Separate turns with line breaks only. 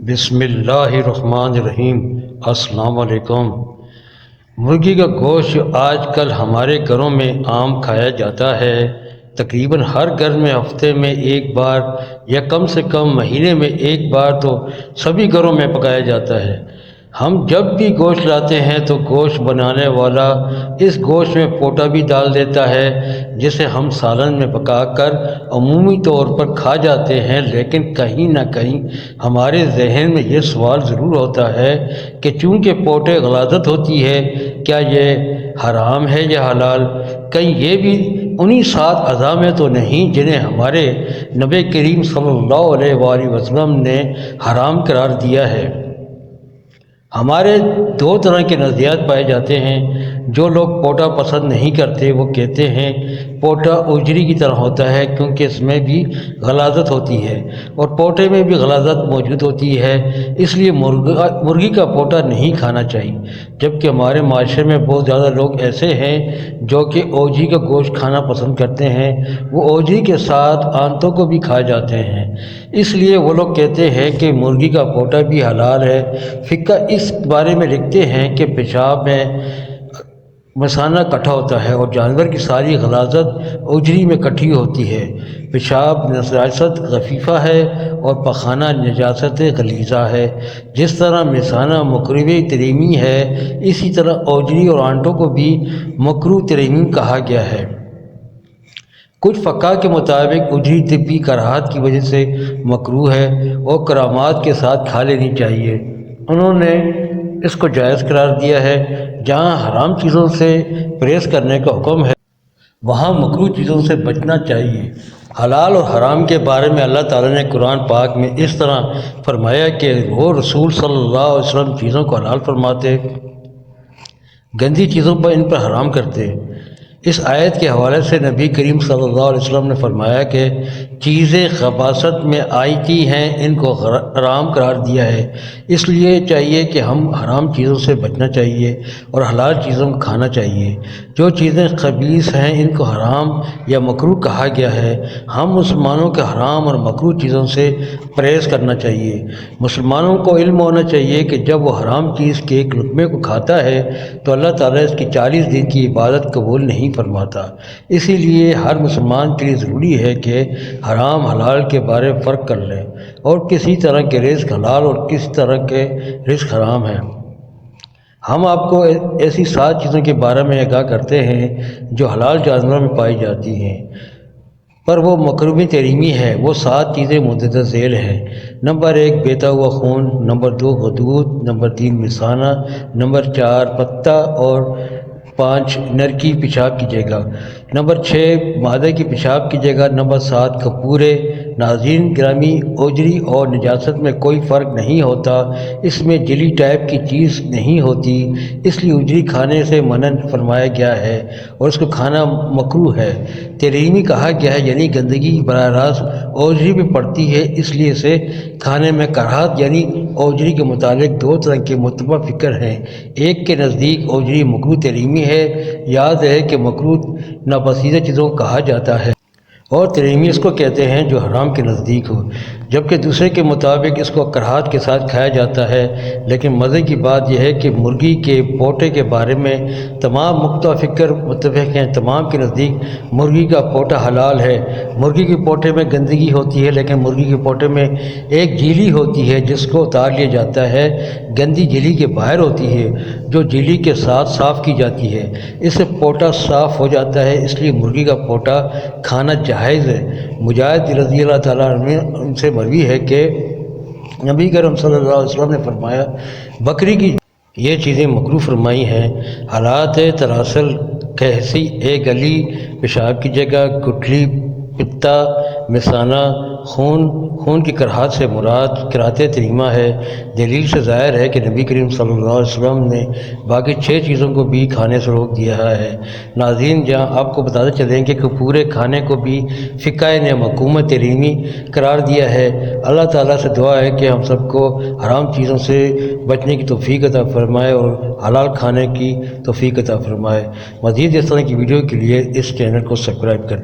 بسم اللہ الرحمن الرحیم۔ السلام علیکم۔ مرغی کا گوشت آج کل ہمارے گھروں میں عام کھایا جاتا ہے۔ تقریباً ہر گھر میں ہفتے میں ایک بار یا کم سے کم مہینے میں ایک بار تو سبھی گھروں میں پکایا جاتا ہے۔ ہم جب بھی گوشت لاتے ہیں تو گوشت بنانے والا اس گوشت میں پوٹا بھی ڈال دیتا ہے، جسے ہم سالن میں پکا کر عمومی طور پر کھا جاتے ہیں، لیکن کہیں نہ کہیں ہمارے ذہن میں یہ سوال ضرور ہوتا ہے کہ چونکہ پوٹے غلاظت ہوتی ہے، کیا یہ حرام ہے یا حلال؟ کہیں یہ بھی انہی 7 اعضاء میں تو نہیں جنہیں ہمارے نبی کریم صلی اللہ علیہ وآلہ وسلم نے حرام قرار دیا ہے؟ ہمارے 2 طرح کے نظریات پائے جاتے ہیں۔ جو لوگ پوٹا پسند نہیں کرتے وہ کہتے ہیں پوٹا اوجری کی طرح ہوتا ہے، کیونکہ اس میں بھی غلاظت ہوتی ہے اور پوٹے میں بھی غلاظت موجود ہوتی ہے، اس لیے مرغی کا پوٹا نہیں کھانا چاہیے۔ جبکہ ہمارے معاشرے میں بہت زیادہ لوگ ایسے ہیں جو کہ اوجری کا گوشت کھانا پسند کرتے ہیں، وہ اوجری کے ساتھ آنتوں کو بھی کھا جاتے ہیں، اس لیے وہ لوگ کہتے ہیں کہ مرغی کا پوٹا بھی حلال ہے۔ فقہ اس بارے میں لکھتے ہیں کہ پیشاب میں مثانہ کٹھا ہوتا ہے اور جانور کی ساری غلاظت اوجری میں کٹھی ہوتی ہے۔ پیشاب نجاست خفیفہ ہے اور پخانہ نجاست غلیظہ ہے۔ جس طرح مثانہ مکروہ تحریمی ہے، اسی طرح اوجری اور آنتوں کو بھی مکروہ تحریمی کہا گیا ہے۔ کچھ فقہاء کے مطابق اوجری طبی کراہت کی وجہ سے مکروہ ہے اور کرامات کے ساتھ کھا لینی چاہیے۔ انہوں نے اس کو جائز قرار دیا ہے۔ جہاں حرام چیزوں سے پرہیز کرنے کا حکم ہے، وہاں مکروہ چیزوں سے بچنا چاہیے۔ حلال اور حرام کے بارے میں اللہ تعالیٰ نے قرآن پاک میں اس طرح فرمایا کہ وہ رسول صلی اللہ علیہ وسلم چیزوں کو حلال فرماتے، گندی چیزوں پر ان پر حرام کرتے۔ اس آیت کے حوالے سے نبی کریم صلی اللہ علیہ وسلم نے فرمایا کہ چیزیں خباثت میں آئی کی ہیں، ان کو حرام قرار دیا ہے، اس لیے چاہیے کہ ہم حرام چیزوں سے بچنا چاہیے اور حلال چیزوں کو کھانا چاہیے۔ جو چیزیں خبیث ہیں ان کو حرام یا مکروہ کہا گیا ہے۔ ہم مسلمانوں کے حرام اور مکروہ چیزوں سے پرہیز کرنا چاہیے۔ مسلمانوں کو علم ہونا چاہیے کہ جب وہ حرام چیز کے ایک لقمے کو کھاتا ہے تو اللہ تعالیٰ اس کی 40 دن کی عبادت قبول نہیں فرماتا۔ اسی لیے ہر مسلمان کے لیے ضروری ہے کہ حرام حلال کے بارے فرق کر لیں اور کسی طرح کے رزق حلال اور کس طرح کے رزق حرام ہے۔ ہم آپ کو ایسی 7 چیزوں کے بارے میں آگاہ کرتے ہیں جو حلال جانوروں میں پائی جاتی ہیں پر وہ مکروہ تحریمی ہے۔ وہ 7 چیزیں مندرجہ ذیل ہیں۔ نمبر 1 بہتا ہوا خون، نمبر 2 غدود، نمبر 3 مثانہ، نمبر 4 پتا اور 5 نر کی پیشاب کی جگہ، نمبر 6 مادہ کی پیشاب کی جگہ، نمبر 7 کپورے۔ ناظرین گرامی، اوجری اور نجاست میں کوئی فرق نہیں ہوتا، اس میں جلی ٹائپ کی چیز نہیں ہوتی، اس لیے اوجری کھانے سے منع فرمایا گیا ہے اور اس کو کھانا مکروہ ہے۔ تحریمی کہا گیا ہے، یعنی گندگی براہ راست اوجری پہ پڑتی ہے، اس لیے اسے کھانے میں کراہت۔ یعنی اوجری کے متعلق 2 طرح کے متفق فکر ہیں۔ ایک کے نزدیک اوجری مکروہ تحریمی ہے، یاد ہے کہ مکروہ ناپسندیدہ چیزوں کو کہا جاتا ہے اور تحریمی اس کو کہتے ہیں جو حرام کے نزدیک ہو، جبکہ دوسرے کے مطابق اس کو کراہت کے ساتھ کھایا جاتا ہے۔ لیکن مزے کی بات یہ ہے کہ مرغی کے پوٹے کے بارے میں تمام مختلف فکر متفق ہیں۔ تمام کے نزدیک مرغی کا پوٹا حلال ہے۔ مرغی کے پوٹے میں گندگی ہوتی ہے، لیکن مرغی کے پوٹے میں ایک جھیلی ہوتی ہے جس کو اتار لیا جاتا ہے، گندی جھیلی کے باہر ہوتی ہے جو جھیلی کے ساتھ صاف کی جاتی ہے، اس سے پوٹا صاف ہو جاتا ہے، اس لیے مرغی کا پوٹا کھانا جائز ہے۔ مجاہد رضی اللہ تعالیٰ عنہ ان سے مروی ہے کہ نبی کریم صلی اللہ علیہ وسلم نے فرمایا بکری کی یہ چیزیں مکروہ فرمائی ہیں: حالات تراسل، کہسی گلی، پیشاب کی جگہ، گٹھلی، پتا، مثانہ، خون کی کراہت سے مراد کراہت تحریمہ ہے۔ دلیل سے ظاہر ہے کہ نبی کریم صلی اللہ علیہ وسلم نے باقی 6 چیزوں کو بھی کھانے سے روک دیا ہے۔ ناظرین، جہاں آپ کو بتاتے چلیں کہ پورے کھانے کو بھی فقہ نے مکروہ تحریمی قرار دیا ہے۔ اللہ تعالیٰ سے دعا ہے کہ ہم سب کو حرام چیزوں سے بچنے کی توفیق عطا فرمائے اور حلال کھانے کی توفیق عطا فرمائے۔ مزید اس طرح کی ویڈیو کے لیے اس چینل کو سبسکرائب کر دیں۔